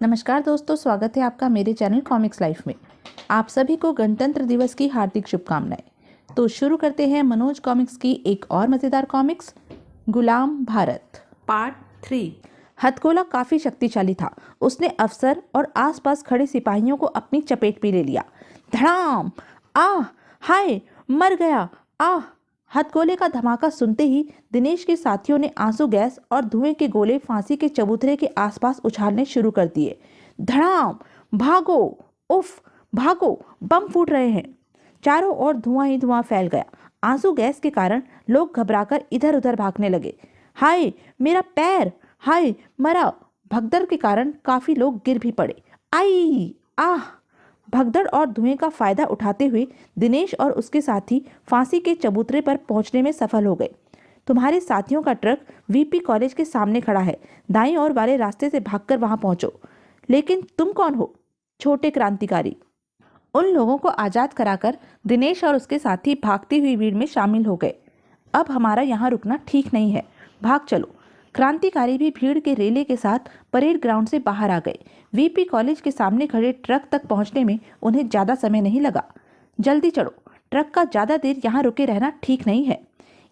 नमस्कार दोस्तों, स्वागत है आपका मेरे चैनल कॉमिक्स लाइफ में। आप सभी को गणतंत्र दिवस की हार्दिक शुभकामनाएं। तो शुरू करते हैं मनोज कॉमिक्स की एक और मज़ेदार कॉमिक्स, गुलाम भारत पार्ट 3। हथगोला काफ़ी शक्तिशाली था। उसने अफसर और आसपास खड़े सिपाहियों को अपनी चपेट में ले लिया। धड़ाम! आह! हाय! मर गया! आह! हथगोले का धमाका सुनते ही दिनेश के साथियों ने आंसू गैस और धुएं के गोले फांसी के चबूतरे के आसपास उछालने शुरू कर दिए। धड़ाम! भागो! उफ! भागो! बम फूट रहे हैं। चारों ओर धुआं ही धुआं फैल गया। आंसू गैस के कारण लोग घबराकर इधर उधर भागने लगे। हाय! मेरा पैर! हाय! मरा! भगदड़ के कारण काफी लोग गिर भी पड़े। आई! आह! भगदड़ और धुएं का फायदा उठाते हुए दिनेश और उसके साथी फांसी के चबूतरे पर पहुंचने में सफल हो गए। तुम्हारे साथियों का ट्रक वीपी कॉलेज के सामने खड़ा है। दाईं ओर वाले रास्ते से भागकर वहां पहुंचो। लेकिन तुम कौन हो? छोटे क्रांतिकारी। उन लोगों को आजाद कराकर दिनेश और उसके साथी भागती हुई भीड़ में शामिल हो गए। अब हमारा यहाँ रुकना ठीक नहीं है, भाग चलो। क्रांतिकारी भी भीड़ के रेले के साथ परेड ग्राउंड से बाहर आ गए। वीपी कॉलेज के सामने खड़े ट्रक तक पहुंचने में उन्हें ज्यादा समय नहीं लगा। जल्दी चढ़ो, ट्रक का ज्यादा देर यहाँ रुके रहना ठीक नहीं है।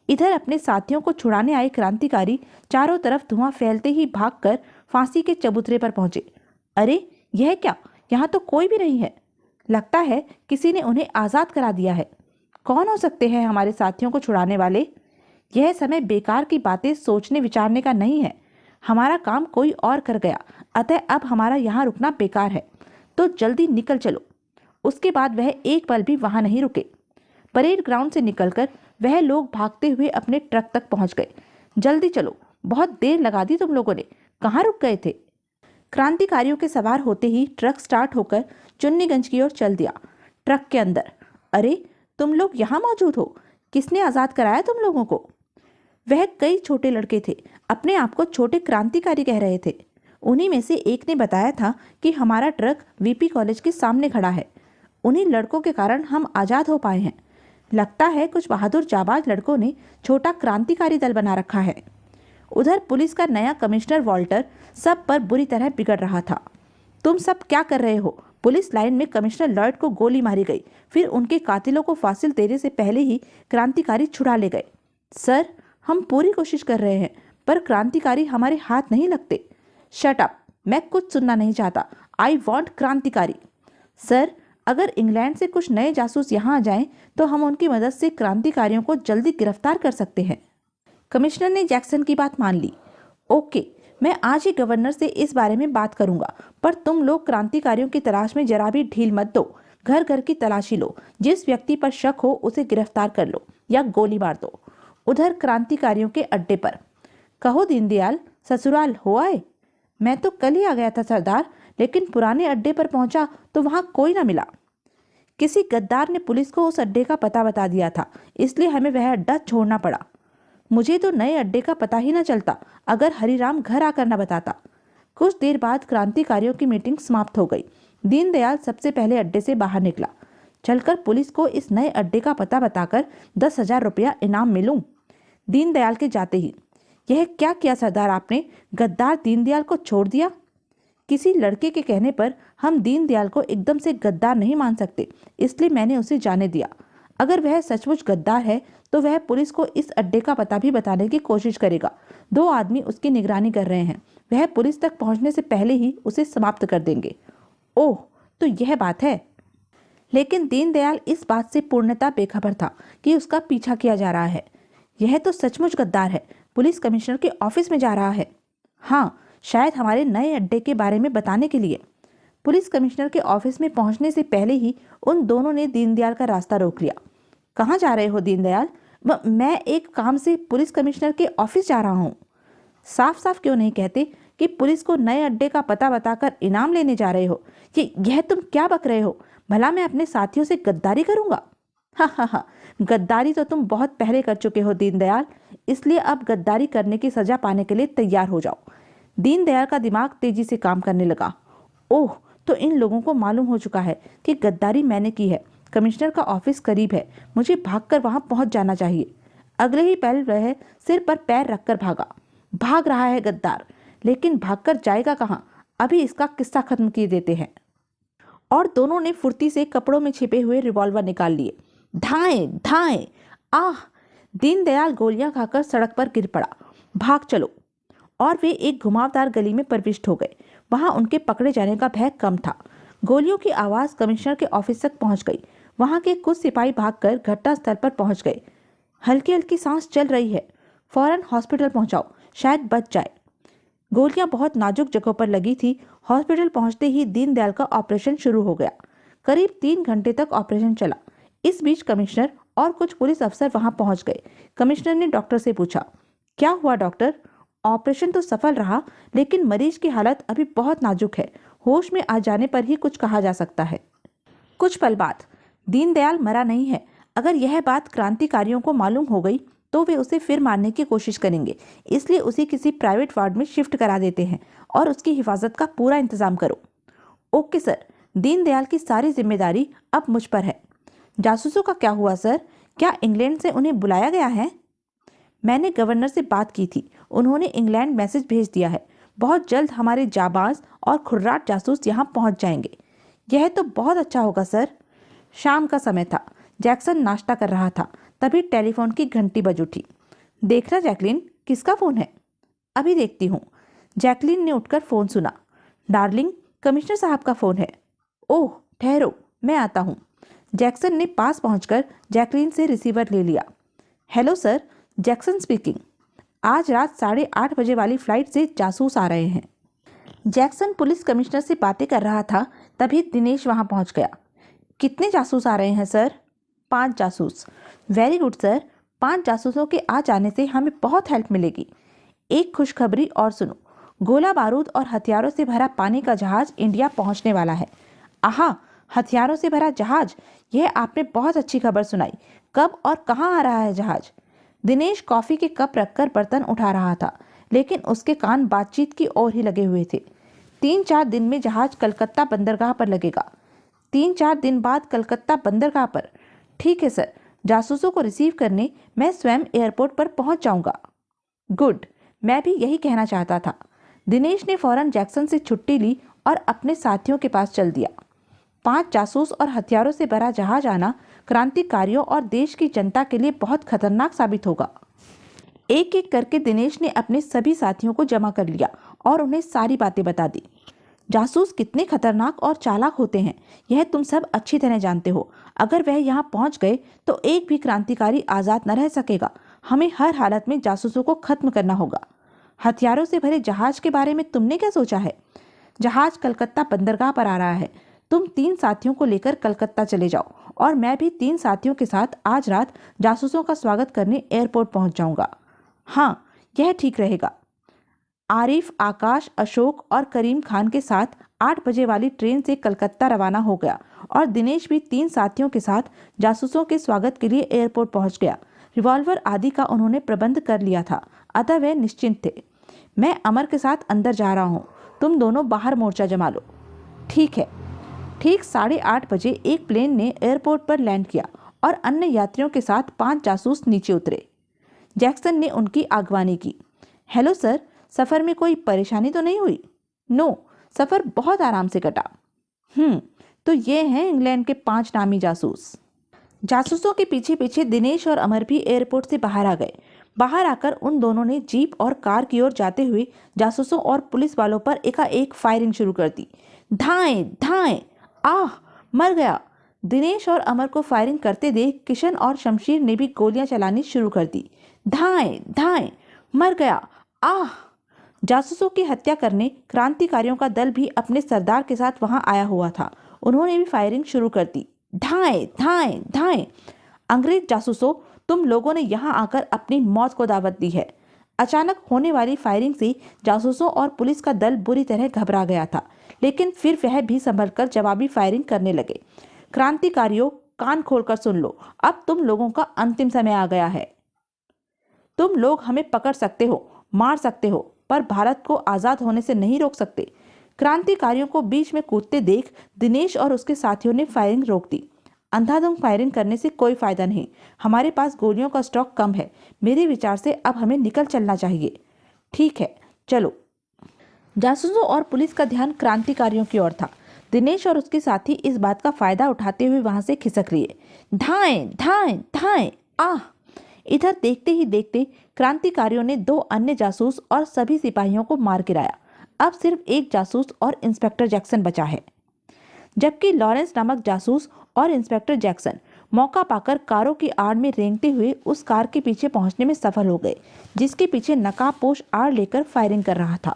इधर अपने साथियों को छुड़ाने आए क्रांतिकारी चारों तरफ धुआं फैलते ही भागकर फांसी के चबूतरे पर पहुंचे। अरे यह क्या, यहाँ तो कोई भी नहीं है। लगता है किसी ने उन्हें आजाद करा दिया है। कौन हो सकते हैं हमारे साथियों को छुड़ाने वाले? यह समय बेकार की बातें सोचने विचारने का नहीं है। हमारा काम कोई और कर गया, अतः अब हमारा यहाँ रुकना बेकार है। तो जल्दी निकल चलो। उसके बाद वह एक पल भी वहां नहीं रुके। परेड ग्राउंड से निकलकर वह लोग भागते हुए अपने ट्रक तक पहुंच गए। जल्दी चलो, बहुत देर लगा दी तुम लोगों ने। कहाँ रुक गए थे? क्रांतिकारियों के सवार होते ही ट्रक स्टार्ट होकर चुन्नीगंज की ओर चल दिया। ट्रक के अंदर, अरे तुम लोग यहाँ मौजूद हो। किसने आजाद कराया तुम लोगों को? वह कई छोटे लड़के थे, अपने आप को छोटे क्रांतिकारी कह रहे थे। उन्हीं में से एक ने बताया था कि हमारा ट्रक वीपी कॉलेज के सामने खड़ा है। उन्हीं लड़कों के कारण हम आजाद हो पाए हैं। लगता है कुछ बहादुर जाबाज लड़कों ने छोटा क्रांतिकारी दल बना रखा है। उधर पुलिस का नया कमिश्नर वॉल्टर सब पर बुरी तरह बिगड़ रहा था। तुम सब क्या कर रहे हो? पुलिस लाइन में कमिश्नर लॉयड को गोली मारी गई, फिर उनके कातिलों को फांसी देने से पहले ही क्रांतिकारी छुड़ा ले गए। सर, हम पूरी कोशिश कर रहे हैं, पर क्रांतिकारी हमारे हाथ नहीं लगते। शट अप, मैं कुछ सुनना नहीं चाहता। आई वॉन्ट क्रांतिकारी। सर, अगर इंग्लैंड से कुछ नए जासूस यहाँ आ जाएं, तो हम उनकी मदद से क्रांतिकारियों को जल्दी गिरफ्तार कर सकते हैं। कमिश्नर ने जैक्सन की बात मान ली। ओके, मैं आज ही गवर्नर से इस बारे में बात करूंगा, पर तुम लोग क्रांतिकारियों की तलाश में जरा भी ढील मत दो। घर घर की तलाशी लो, जिस व्यक्ति पर शक हो उसे गिरफ्तार कर लो या गोली मार दो। उधर क्रांतिकारियों के अड्डे पर, कहो दीनदयाल, ससुराल हो आए? मैं तो कल ही आ गया था सरदार, लेकिन पुराने अड्डे पर पहुंचा तो वहां कोई ना मिला। किसी गद्दार ने पुलिस को उस अड्डे का पता बता दिया था, इसलिए हमें वह अड्डा छोड़ना पड़ा। मुझे तो नए अड्डे का पता ही न चलता अगर हरिराम घर आकर न बताता। कुछ देर बाद क्रांतिकारियों की मीटिंग समाप्त हो गई। दीनदयाल सबसे पहले अड्डे से बाहर निकला। चलकर पुलिस को इस नए अड्डे का पता बताकर 10,000 रुपया इनाम मिलूं। दीनदयाल के जाते ही, यह क्या किया सरदार आपने? गद्दार दीनदयाल को छोड़ दिया। किसी लड़के के कहने पर हम दीनदयाल को एकदम से गद्दार नहीं मान सकते, इसलिए मैंने उसे जाने दिया। अगर वह सचमुच गद्दार है तो वह पुलिस को इस अड्डे का पता भी बताने की कोशिश करेगा। 2 आदमी उसकी निगरानी कर रहे हैं, वह पुलिस तक पहुंचने से पहले ही उसे समाप्त कर देंगे। ओह, तो यह बात है। लेकिन दीनदयाल इस बात से पूर्णतः बेखबर था कि उसका पीछा किया जा रहा है। यह तो सचमुच गद्दार है, पुलिस कमिश्नर के ऑफिस में जा रहा है। हाँ, शायद हमारे नए अड्डे के बारे में बताने के लिए। पुलिस कमिश्नर के ऑफिस में पहुंचने से पहले ही उन दोनों ने दीनदयाल का रास्ता रोक लिया। कहाँ जा रहे हो दीनदयाल? मैं एक काम से पुलिस कमिश्नर के ऑफिस जा रहा हूँ। साफ साफ क्यों नहीं कहते कि पुलिस को नए अड्डे का पता बताकर इनाम लेने जा रहे हो? यह तुम क्या बक रहे हो? भला मैं अपने साथियों से गद्दारी करूंगा? हा हा हा, गद्दारी तो तुम बहुत पहले कर चुके हो दीनदयाल, इसलिए अब गद्दारी करने की सजा पाने के लिए तैयार हो जाओ। दीनदयाल का दिमाग तेजी से काम करने लगा। ओह, तो इन लोगों को मालूम हो चुका है कि गद्दारी मैंने की है। कमिश्नर का ऑफिस करीब है, मुझे भागकर वहां पहुंच जाना चाहिए। अगले ही पल वह सिर पर पैर रखकर भागा। भाग रहा है गद्दार, लेकिन भागकर जाएगा कहाँ? अभी इसका किस्सा खत्म किए देते हैं। और दोनों ने फुर्ती से कपड़ों में छिपे हुए रिवॉल्वर निकाल लिए। धाएं धाएं। आह! दीनदयाल गोलियां खाकर सड़क पर गिर पड़ा। भाग चलो। और वे एक घुमावदार गली में प्रविष्ट हो गए। वहां उनके पकड़े जाने का भय कम था। गोलियों की आवाज कमिश्नर के ऑफिस तक पहुंच गई। वहां के कुछ सिपाही भागकर घटनास्थल पर पहुंच गए। हल्की हल्की सांस चल रही है, फौरन हॉस्पिटल पहुंचाओ, शायद बच जाए। गोलियां बहुत नाजुक जगहों पर लगी थी। हॉस्पिटल पहुंचते ही दीनदयाल का ऑपरेशन शुरू हो गया। करीब 3 घंटे तक ऑपरेशन चला। इस बीच कमिश्नर और कुछ पुलिस अफसर वहां पहुंच गए। कमिश्नर ने डॉक्टर से पूछा, क्या हुआ डॉक्टर? ऑपरेशन तो सफल रहा, लेकिन मरीज की हालत अभी बहुत नाजुक है। होश में आ जाने पर ही कुछ कहा जा सकता है। कुछ पल बाद, दीनदयाल मरा नहीं है। अगर यह बात क्रांतिकारियों को मालूम हो गई तो वे उसे फिर मारने की कोशिश करेंगे। इसलिए उसे किसी प्राइवेट वार्ड में शिफ्ट करा देते हैं और उसकी हिफाजत का पूरा इंतजाम करो। ओके सर, दीनदयाल की सारी जिम्मेदारी अब मुझ पर है। जासूसों का क्या हुआ सर? क्या इंग्लैंड से उन्हें बुलाया गया है? मैंने गवर्नर से बात की थी। उन्होंने इंग्लैंड मैसेज भेज दिया है। बहुत जल्द हमारे जाबाज और खुर्राट जासूस यहाँ पहुँच जाएंगे। यह तो बहुत अच्छा होगा सर। शाम का समय था। जैक्सन नाश्ता कर रहा था। तभी टेलीफोन की घंटी बज उठी। देखना जैकलीन, किसका फोन है? अभी देखती हूँ। जैकलीन ने उठकर फोन सुना। डार्लिंग, कमिश्नर साहब का फोन है। ओह, ठहरो, मैं आता हूँ। जैक्सन ने पास पहुंचकर जैकलीन से रिसीवर ले लिया। Hello sir, Jackson speaking. आज रात 8:30 बजे वाली फ्लाइट से जासूस आ रहे हैं। जैक्सन पुलिस कमिश्नर से बातें कर रहा था, तभी दिनेश वहां पहुंच गया। कितने जासूस आ रहे हैं सर? 5 जासूस। Very good sir. 5 जासूसों के आ जाने से हमें बहुत हेल्प मिलेगी। एक खुशखबरी और सुनो, गोला बारूद और हथियारों से भरा पानी का जहाज इंडिया पहुंचने वाला है। आहा, हथियारों से भरा जहाज! यह आपने बहुत अच्छी खबर सुनाई। कब और कहाँ आ रहा है जहाज? दिनेश कॉफी के कप रखकर बर्तन उठा रहा था, लेकिन उसके कान बातचीत की ओर ही लगे हुए थे। 3-4 दिन में जहाज कलकत्ता बंदरगाह पर लगेगा। 3-4 दिन बाद कलकत्ता बंदरगाह पर? ठीक है सर, जासूसों को रिसीव करने मैं स्वयं एयरपोर्ट पर पहुंच जाऊंगा। गुड, मैं भी यही कहना चाहता था। दिनेश ने फौरन जैक्सन से छुट्टी ली और अपने साथियों के पास चल दिया। 5 जासूस और हथियारों से भरा जहाज आना क्रांतिकारियों और देश की जनता के लिए बहुत खतरनाक साबित होगा। एक एक करके दिनेश ने अपने सभी साथियों को जमा कर लिया और उन्हें सारी बातें बता दी। जासूस कितने खतरनाक और चालाक होते हैं, यह तुम सब अच्छी तरह जानते हो। अगर वह यहाँ पहुँच गए तो एक भी क्रांतिकारी आज़ाद न रह सकेगा। हमें हर हालत में जासूसों को खत्म करना होगा। हथियारों से भरे जहाज के बारे में तुमने क्या सोचा है? जहाज कलकत्ता बंदरगाह पर आ रहा है। तुम 3 साथियों को लेकर कलकत्ता चले जाओ और मैं भी 3 साथियों के साथ आज रात जासूसों का स्वागत करने एयरपोर्ट पहुंच जाऊंगा। हाँ, यह ठीक रहेगा। आरिफ, आकाश, अशोक और करीम खान के साथ 8 बजे वाली ट्रेन से कलकत्ता रवाना हो गया और दिनेश भी 3 साथियों के साथ जासूसों के स्वागत के लिए एयरपोर्ट पहुंच गया। रिवॉल्वर आदि का उन्होंने प्रबंध कर लिया था, अतः वे निश्चिंत थे। मैं अमर के साथ अंदर जा रहा हूँ, तुम दोनों बाहर मोर्चा जमा लो। ठीक है। ठीक 8:30 बजे एक प्लेन ने एयरपोर्ट पर लैंड किया और अन्य यात्रियों के साथ 5 जासूस नीचे उतरे। जैक्सन ने उनकी आगवानी की। हेलो सर, सफ़र में कोई परेशानी तो नहीं हुई? नो, सफ़र बहुत आराम से कटा। तो ये हैं इंग्लैंड के 5 नामी जासूस। जासूसों के पीछे पीछे दिनेश और अमर भी एयरपोर्ट से बाहर आ गए। बाहर आकर उन दोनों ने जीप और कार की ओर जाते हुए जासूसों और पुलिस वालों पर एकाएक फायरिंग शुरू कर दी। धाएं धाएं! आह, मर गया! दिनेश और अमर को फायरिंग करते देख किशन और शमशीर ने भी गोलियां चलानी शुरू कर दी। धाएं धाएं! मर गया! आह! जासूसों की हत्या करने क्रांतिकारियों का दल भी अपने सरदार के साथ वहां आया हुआ था। उन्होंने भी फायरिंग शुरू कर दी। धाएं धाएं धाएं! अंग्रेज जासूसों, तुम लोगों ने यहाँ आकर अपनी मौत को दावत दी है। अचानक होने वाली फायरिंग से जासूसों और पुलिस का दल बुरी तरह घबरा गया था, लेकिन फिर वह भी संभलकर जवाबी फायरिंग करने लगे। क्रांतिकारियों, कान खोलकर सुन लो, अब तुम लोगों का अंतिम समय आ गया है। तुम लोग हमें पकड़ सकते हो, मार सकते हो, पर भारत को आज़ाद होने से नहीं रोक सकते। क्रांतिकारियों को बीच में कूदते देख दिनेश और उसके साथियों ने फायरिंग रोक दी। अंधाधुंध फायरिंग करने से कोई फायदा नहीं। हमारे पास गोलियों का स्टॉक कम है। मेरे विचार से अब हमें निकल चलना चाहिए। ठीक है, चलो। जासूसों और पुलिस का ध्यान क्रांतिकारियों की ओर था। दिनेश और उसके साथी इस बात का फायदा उठाते हुए वहां से खिसक लिए। धाएं धाएं धाएं, आह! इधर देखते ही देखते क्रांतिकारियों ने 2 अन्य जासूस और सभी सिपाहियों को मार गिराया। अब सिर्फ एक जासूस और इंस्पेक्टर जैक्सन बचा है। जबकि लॉरेंस नामक जासूस और इंस्पेक्टर जैक्सन मौका पाकर कारों की आड़ में रेंगते हुए उस कार के पीछे पहुंचने में सफल हो गए, जिसके पीछे नकाबपोश आड़ लेकर फायरिंग कर रहा था।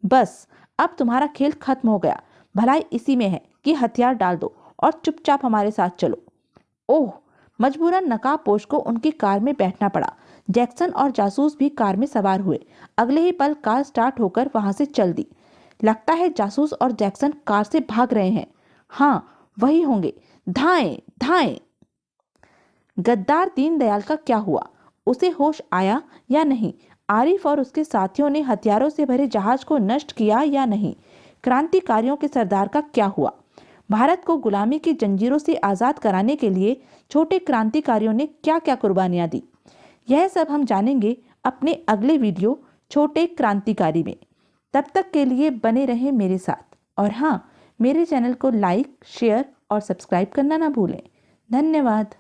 बस अब तुम्हारा खेल खत्म हो गया। भलाई इसी में है कि हथियार डाल दो और चुपचाप हमारे साथ चलो। ओह! मजबूरन नकाबपोश को उनकी कार में बैठना पड़ा। जैक्सन और जासूस भी कार में सवार हुए। अगले ही पल कार स्टार्ट होकर वहां से चल दी। लगता है जासूस और जैक्सन कार से भाग रहे हैं। हाँ, वही होंगे। धाएं धाएं। गद्दार दीनदयाल का क्या हुआ? उसे होश आया या नहीं? आरिफ और उसके साथियों ने हथियारों से भरे जहाज को नष्ट किया या नहीं? क्रांतिकारियों के सरदार का क्या हुआ? भारत को गुलामी की जंजीरों से आज़ाद कराने के लिए छोटे क्रांतिकारियों ने क्या क्या कुर्बानियां दी? यह सब हम जानेंगे अपने अगले वीडियो छोटे क्रांतिकारी में। तब तक के लिए बने रहें मेरे साथ। और हाँ, मेरे चैनल को लाइक, शेयर और सब्सक्राइब करना ना भूलें। धन्यवाद।